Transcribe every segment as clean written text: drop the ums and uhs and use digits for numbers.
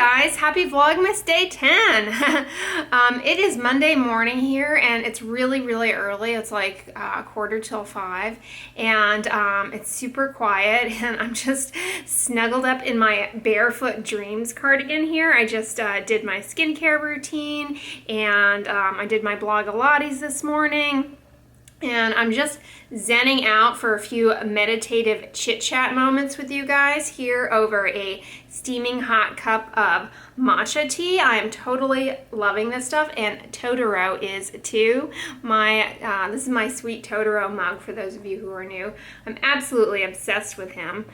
guys, happy Vlogmas day 10. It is Monday morning here and it's really early. It's like 4:45 and it's super quiet and I'm just snuggled up in my Barefoot Dreams cardigan here. I just did my skincare routine and I did my Blogilates this morning. And I'm just zenning out for a few meditative chit-chat moments with you guys here over a steaming hot cup of matcha tea. I am totally loving this stuff, and Totoro is too. This is my sweet Totoro mug for those of you who are new. I'm absolutely obsessed with him.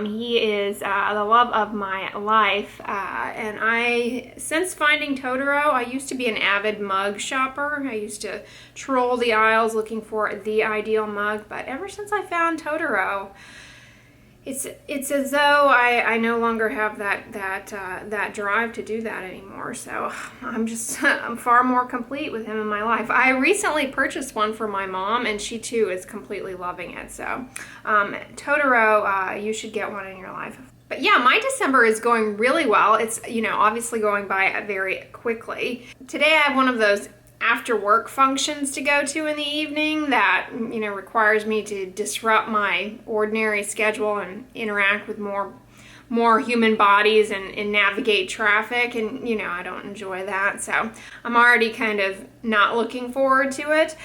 He is the love of my life, and since finding Totoro, I used to be an avid mug shopper. I used to troll the aisles looking for the ideal mug, but ever since I found Totoro, it's as though I no longer have that drive to do that anymore. So I'm far more complete with him in my life. I recently purchased one for my mom, and she too is completely loving it. So Totoro, you should get one in your life. But yeah, my December is going really well. It's, obviously going by very quickly. Today I have one of those after work functions to go to in the evening that requires me to disrupt my ordinary schedule and interact with more human bodies and navigate traffic, and I don't enjoy that, so I'm already kind of not looking forward to it.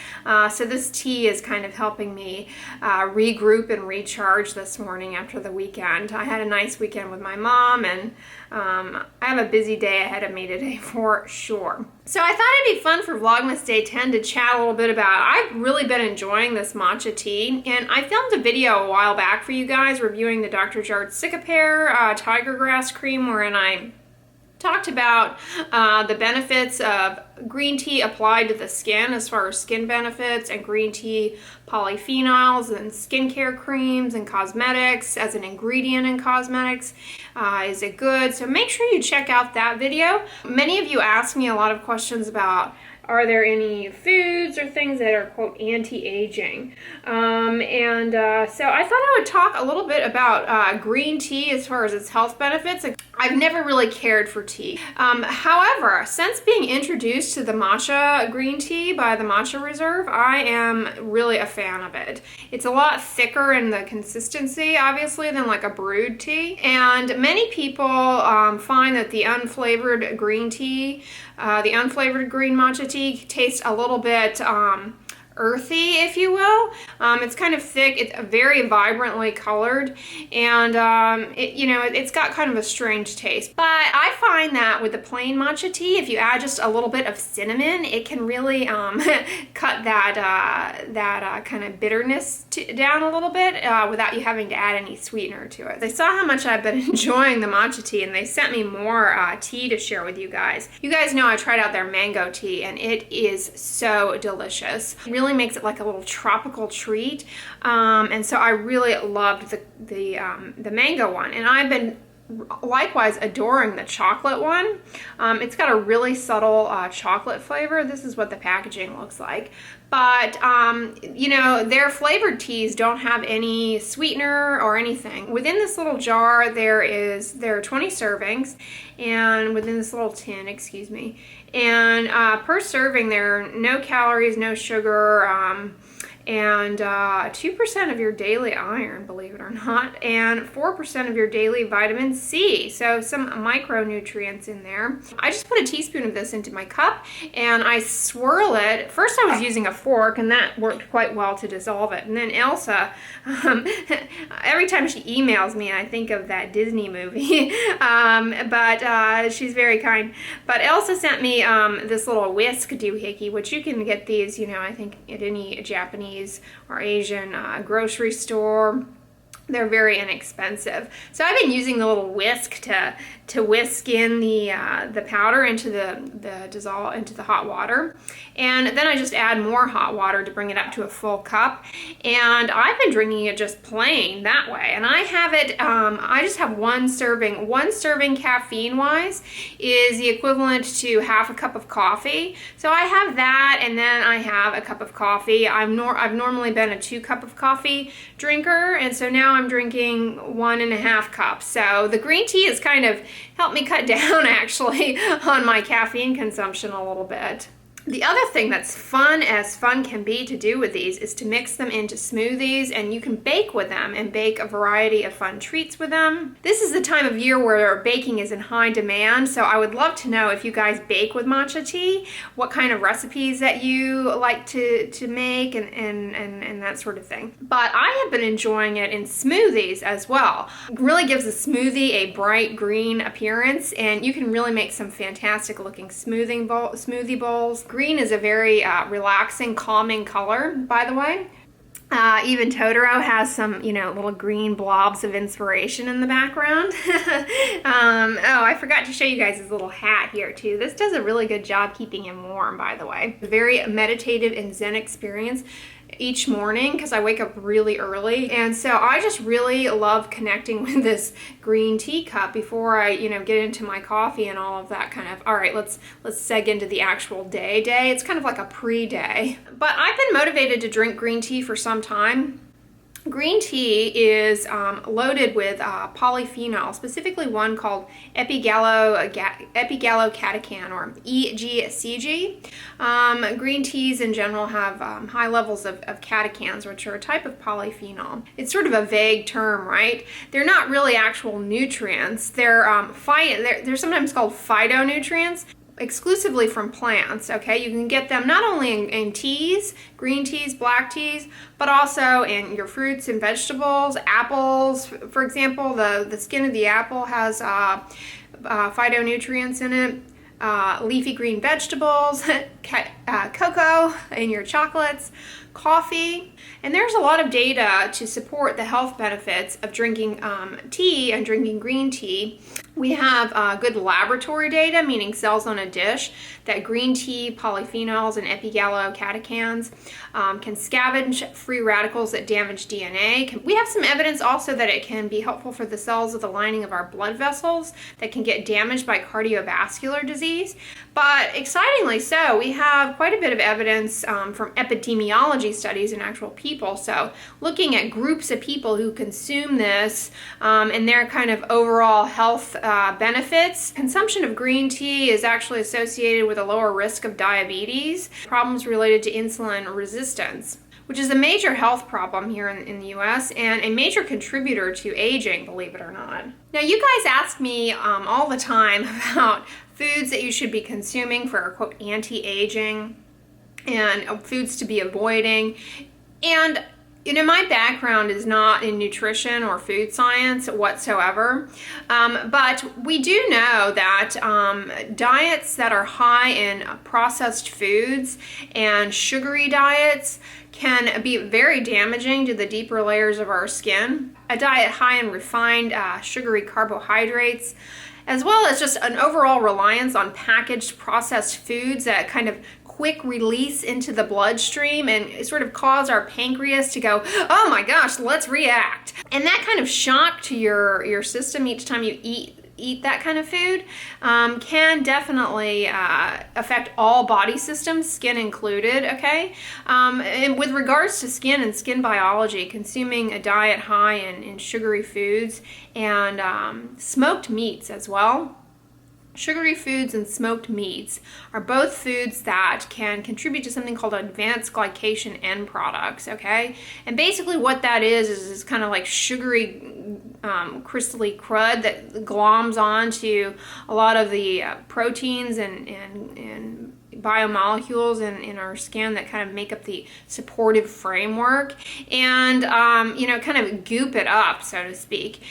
So this tea is kind of helping me regroup and recharge this morning after the weekend. I had a nice weekend with my mom, and I have a busy day ahead of me today for sure. So I thought it'd be fun for Vlogmas Day 10 to chat a little bit about, I've really been enjoying this matcha tea, and I filmed a video a while back for you guys reviewing the Dr. Jart Cicapair Tiger Grass Cream, wherein I talked about the benefits of green tea applied to the skin as far as skin benefits, and green tea polyphenols and skincare creams and cosmetics as an ingredient in cosmetics. Is it good? So make sure you check out that video. Many of you ask me a lot of questions about, are there any foods or things that are, quote, anti-aging? So I thought I would talk a little bit about green tea as far as its health benefits. I've never really cared for tea. However, since being introduced to the matcha green tea by the Matcha Reserve, I am really a fan of it. It's a lot thicker in the consistency, obviously, than like a brewed tea. And many people find that the unflavored green tea, the unflavored green matcha tea tastes a little bit earthy, if you will. It's kind of thick, it's very vibrantly colored, and it's got kind of a strange taste. But I find that with the plain matcha tea, if you add just a little bit of cinnamon, it can really cut that kind of bitterness down a little bit without you having to add any sweetener to it. They saw how much I've been enjoying the matcha tea, and they sent me more tea to share with you guys. You guys know I tried out their mango tea, and it is so delicious. It really makes it like a little tropical treat, and so I really loved the mango one, and I've been likewise adoring the chocolate one. It's got a really subtle chocolate flavor. This is what the packaging looks like. But, their flavored teas don't have any sweetener or anything. Within this little jar, there are 20 servings, and within this little tin, excuse me, and per serving, there are no calories, no sugar, and 2% of your daily iron, believe it or not, and 4% of your daily vitamin C, so some micronutrients in there. I just put a teaspoon of this into my cup, and I swirl it. First I was using a fork, and that worked quite well to dissolve it, and then Elsa, every time she emails me, I think of that Disney movie, but she's very kind. But Elsa sent me this little whisk doohickey, which you can get these, I think at any Japanese or Asian grocery store. They're very inexpensive. So I've been using the little whisk to whisk in the powder into the hot water, and then I just add more hot water to bring it up to a full cup. And I've been drinking it just plain that way. And I have it. I just have one serving. One serving caffeine wise is the equivalent to half a cup of coffee. So I have that, and then I have a cup of coffee. I've normally been a 2 cup of coffee drinker, and so now I'm drinking 1.5 cups. So the green tea has kind of helped me cut down actually on my caffeine consumption a little bit. The other thing that's fun as fun can be to do with these is to mix them into smoothies, and you can bake with them and bake a variety of fun treats with them. This is the time of year where baking is in high demand, so I would love to know if you guys bake with matcha tea, what kind of recipes that you like to make and that sort of thing. But I have been enjoying it in smoothies as well. It really gives a smoothie a bright green appearance, and you can really make some fantastic looking smoothie bowls. Green is a very relaxing, calming color, by the way. Even Totoro has some, little green blobs of inspiration in the background. Oh, I forgot to show you guys his little hat here too. This does a really good job keeping him warm, by the way. A very meditative and zen experience each morning because I wake up really early, and so I just really love connecting with this green tea cup before I get into my coffee and all of that kind of. All right, let's seg into the actual day. It's kind of like a pre-day, but I've been motivated to drink green tea for some time. Green tea is loaded with polyphenol, specifically one called epigallocatechin, or EGCG. Green teas in general have high levels of catechins, which are a type of polyphenol. It's sort of a vague term, right? They're not really actual nutrients. They're sometimes called phytonutrients, exclusively from plants, okay? You can get them not only in teas, green teas, black teas, but also in your fruits and vegetables, apples. For example, the skin of the apple has phytonutrients in it. Leafy green vegetables, cocoa in your chocolates, coffee. And there's a lot of data to support the health benefits of drinking tea and drinking green tea. We have good laboratory data, meaning cells on a dish, that green tea polyphenols and epigallocatechins can scavenge free radicals that damage DNA. We have some evidence also that it can be helpful for the cells of the lining of our blood vessels that can get damaged by cardiovascular disease. But excitingly so, we have quite a bit of evidence from epidemiology studies in actual people. So looking at groups of people who consume this and their kind of overall health benefits. Consumption of green tea is actually associated with a lower risk of diabetes, problems related to insulin resistance, which is a major health problem here in the US and a major contributor to aging, believe it or not. Now, you guys ask me all the time about foods that you should be consuming for, quote, anti-aging and foods to be avoiding. And my background is not in nutrition or food science whatsoever, but we do know that diets that are high in processed foods and sugary diets can be very damaging to the deeper layers of our skin. A diet high in refined sugary carbohydrates, as well as just an overall reliance on packaged processed foods that kind of quick release into the bloodstream and sort of cause our pancreas to go, oh my gosh, let's react. And that kind of shock to your system each time you eat that kind of food can definitely affect all body systems, skin included, okay? And with regards to skin and skin biology, consuming a diet high in sugary foods and smoked meats as well. Sugary foods and smoked meats are both foods that can contribute to something called advanced glycation end products, okay? And basically what that is kind of like sugary crystally crud that gloms onto a lot of the proteins and biomolecules in our skin that kind of make up the supportive framework and kind of goop it up, so to speak.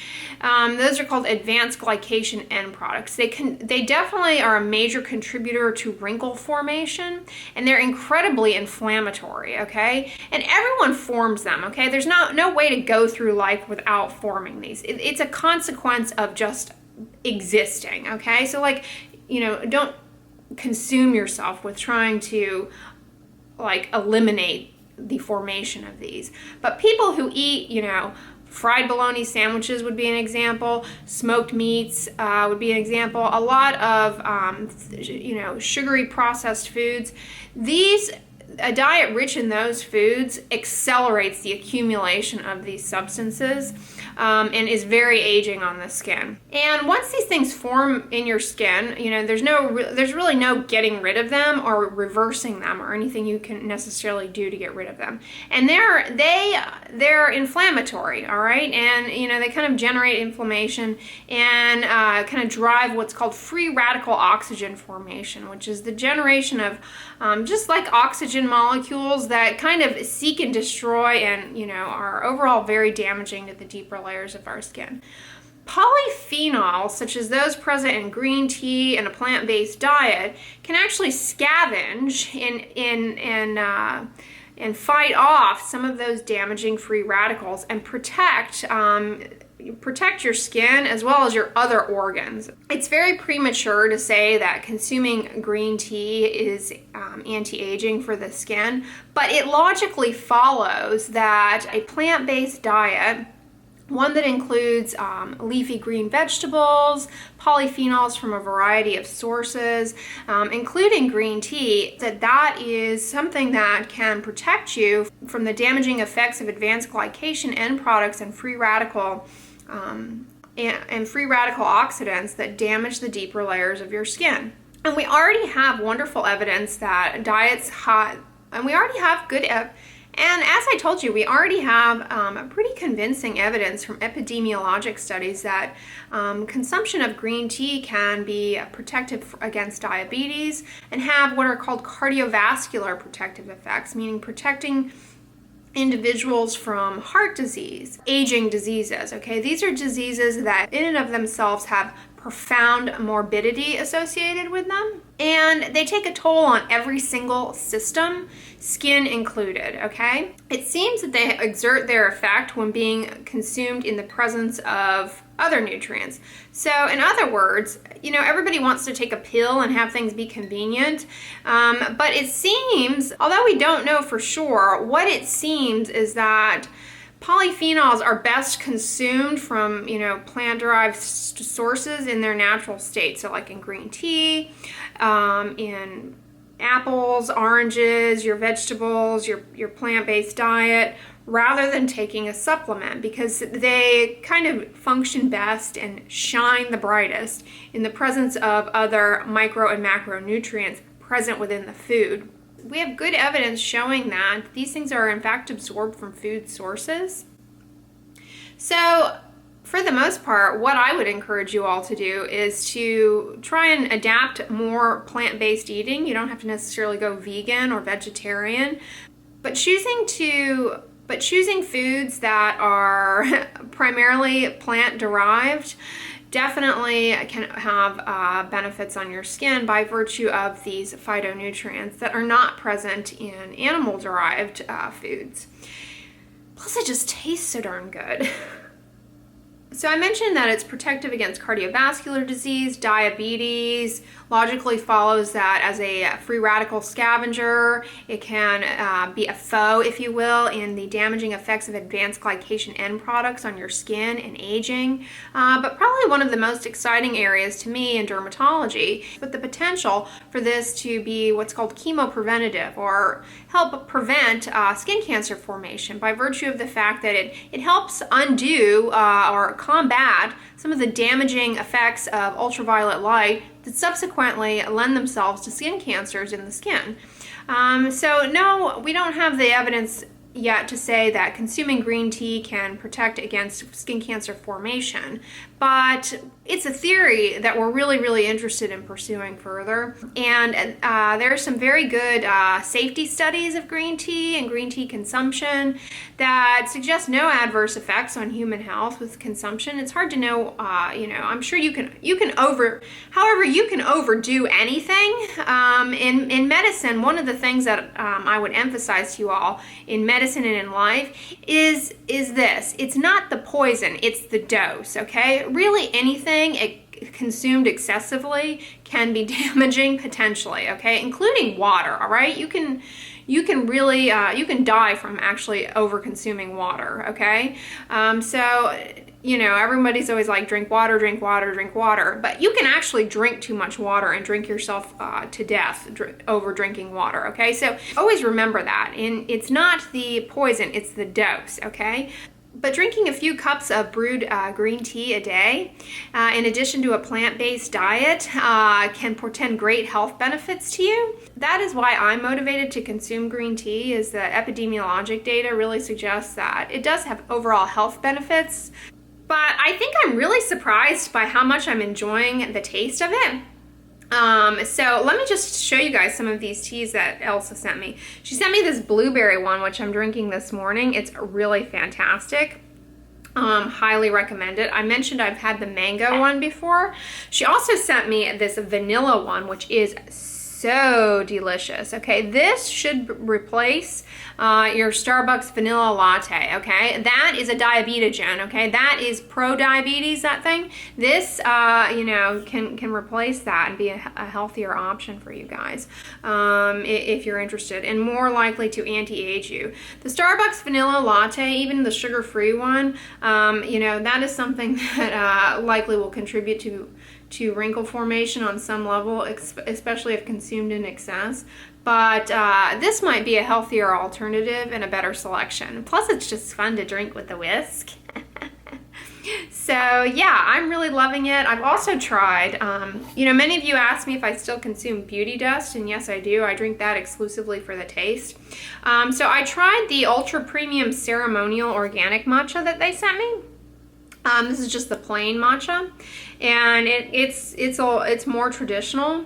Those are called advanced glycation end products. They definitely are a major contributor to wrinkle formation, and they're incredibly inflammatory, okay? And everyone forms them, okay? There's no way to go through life without forming these. It's a consequence of just existing, okay? So don't consume yourself with trying to eliminate the formation of these. But people who eat, fried bologna sandwiches would be an example, smoked meats would be an example, a lot of sugary processed foods. A diet rich in those foods accelerates the accumulation of these substances. and is very aging on the skin. And once these things form in your skin, you know, there's really no getting rid of them or reversing them or anything you can necessarily do to get rid of them. And they're inflammatory, all right? And, you know, they kind of generate inflammation and kind of drive what's called free radical oxygen formation, which is the generation of just like oxygen molecules that kind of seek and destroy and, you know, are overall very damaging to the deeper layers of our skin. Polyphenols, such as those present in green tea and a plant-based diet, can actually scavenge and fight off some of those damaging free radicals and protect your skin as well as your other organs. It's very premature to say that consuming green tea is anti-aging for the skin, but it logically follows that a plant-based diet, one that includes leafy green vegetables, polyphenols from a variety of sources, including green tea, that is something that can protect you from the damaging effects of advanced glycation end products and free radical oxidants that damage the deeper layers of your skin. And we already have wonderful evidence that we already have good and as I told you, we already have pretty convincing evidence from epidemiologic studies that consumption of green tea can be protective against diabetes and have what are called cardiovascular protective effects, meaning protecting individuals from heart disease, aging diseases, okay? These are diseases that in and of themselves have profound morbidity associated with them, and they take a toll on every single system, skin included, okay? It seems that they exert their effect when being consumed in the presence of other nutrients. So in other words, you know, everybody wants to take a pill and have things be convenient, but it seems, although we don't know for sure, what it seems is that polyphenols are best consumed from, you know, plant-derived sources in their natural state. So like in green tea, in apples, oranges, your vegetables, your plant-based diet, rather than taking a supplement, because they kind of function best and shine the brightest in the presence of other micro and macronutrients present within the food. We have good evidence showing that these things are in fact absorbed from food sources. So for the most part, what I would encourage you all to do is to try and adapt more plant-based eating. You don't have to necessarily go vegan or vegetarian, but choosing foods that are primarily plant-derived definitely can have benefits on your skin by virtue of these phytonutrients that are not present in animal-derived foods. Plus, it just tastes so darn good. So I mentioned that it's protective against cardiovascular disease, diabetes. Logically follows that as a free radical scavenger. It can be a foe, if you will, in the damaging effects of advanced glycation end products on your skin and aging. But probably one of the most exciting areas to me in dermatology, with the potential for this to be what's called chemopreventative, or help prevent skin cancer formation by virtue of the fact that it helps undo or combat some of the damaging effects of ultraviolet light that subsequently lend themselves to skin cancers in the skin. So no, we don't have the evidence yet to say that consuming green tea can protect against skin cancer formation, but it's a theory that we're really, really interested in pursuing further. And there are some very good safety studies of green tea and green tea consumption that suggest no adverse effects on human health with consumption. It's hard to know, I'm sure you can overdo anything. In medicine, one of the things that I would emphasize to you all in medicine and in life is this: it's not the poison, it's the dose, okay? Really anything consumed excessively can be damaging potentially, okay? Including water, all right? You can really, you can die from actually over consuming water, okay? So, you know, everybody's always like, drink water, drink water, drink water, but you can actually drink too much water and drink yourself to death over drinking water, okay? So always remember that. And it's not the poison, it's the dose, okay? But drinking a few cups of brewed green tea a day, in addition to a plant-based diet, can portend great health benefits to you. That is why I'm motivated to consume green tea, is the epidemiologic data really suggests that it does have overall health benefits. But I think I'm really surprised by how much I'm enjoying the taste of it. So let me just show you guys some of these teas that Elsa sent me. She sent me this blueberry one, which I'm drinking this morning. It's really fantastic. Highly recommend it. I mentioned I've had the mango one before. She also sent me this vanilla one, which is so delicious. Okay, this should replace your Starbucks vanilla latte. Okay, that is a diabetogen. Okay, that is pro-diabetes, that thing. This you know, can replace that and be a healthier option for you guys, if you're interested, and more likely to anti-age you. The Starbucks vanilla latte, even the sugar-free one, you know, that is something that likely will contribute to wrinkle formation on some level, especially if consumed in excess. But this might be a healthier alternative and a better selection. Plus, it's just fun to drink with a whisk. So yeah, I'm really loving it. I've also tried, you know, many of you asked me if I still consume Beauty Dust, and yes, I do. I drink that exclusively for the taste. So I tried the ultra premium ceremonial organic matcha that they sent me. This is just the plain matcha, and it's more traditional.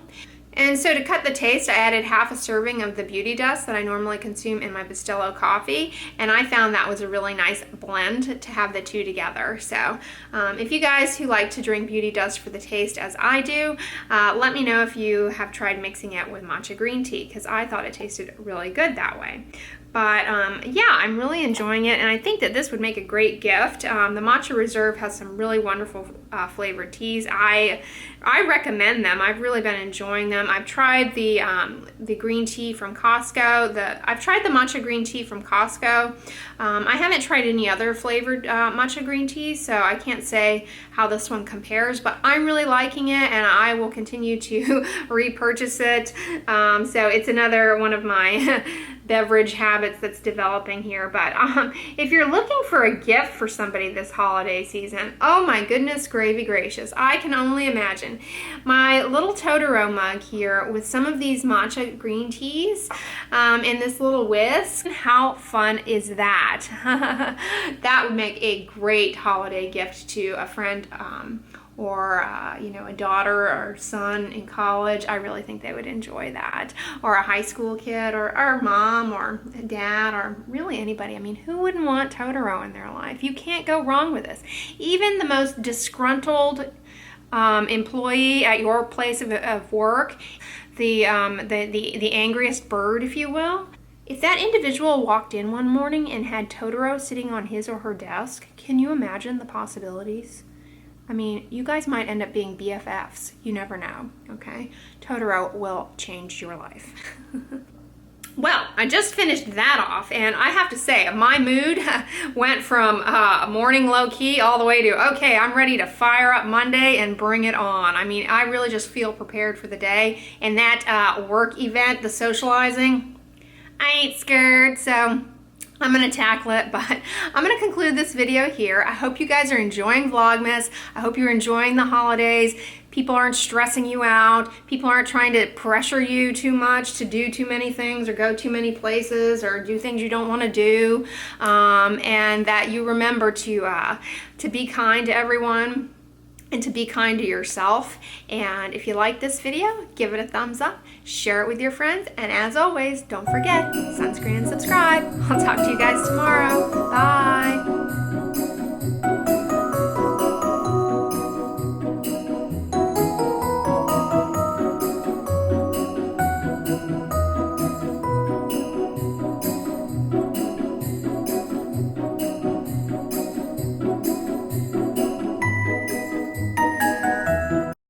And so to cut the taste, I added half a serving of the Beauty Dust that I normally consume in my Bustelo coffee, and I found that was a really nice blend to have the two together. So if you guys who like to drink Beauty Dust for the taste as I do, let me know if you have tried mixing it with matcha green tea, because I thought it tasted really good that way. But yeah, I'm really enjoying it, and I think that this would make a great gift. The Matcha Reserve has some really wonderful flavored teas. I recommend them. I've really been enjoying them. I've tried the green tea from Costco. I've tried the matcha green tea from Costco. I haven't tried any other flavored matcha green tea, so I can't say how this one compares, but I'm really liking it, and I will continue to repurchase it. So it's another one of my beverage habits that's developing here. But if you're looking for a gift for somebody this holiday season, oh my goodness gravy gracious, I can only imagine my little Totoro mug here with some of these matcha green teas in this little whisk. How fun is that? That would make a great holiday gift to a friend, or you know, a daughter or son in college. I really think they would enjoy that. Or a high school kid, or mom, or dad, or really anybody. I mean, who wouldn't want Totoro in their life? You can't go wrong with this. Even the most disgruntled employee at your place of work, the angriest bird, if you will, if that individual walked in one morning and had Totoro sitting on his or her desk, can you imagine the possibilities? I mean, you guys might end up being BFFs. You never know, okay? Totoro will change your life. Well, I just finished that off, and I have to say, my mood went from morning low-key all the way to, okay, I'm ready to fire up Monday and bring it on. I mean, I really just feel prepared for the day, and that work event, the socializing, I ain't scared, so I'm going to tackle it. But I'm going to conclude this video here. I hope you guys are enjoying Vlogmas. I hope you're enjoying the holidays. People aren't stressing you out. People aren't trying to pressure you too much to do too many things or go too many places or do things you don't want to do. And that you remember to be kind to everyone and to be kind to yourself. And if you like this video, give it a thumbs up, share it with your friends, and as always, don't forget, sunscreen and subscribe. I'll talk to you guys tomorrow. Bye.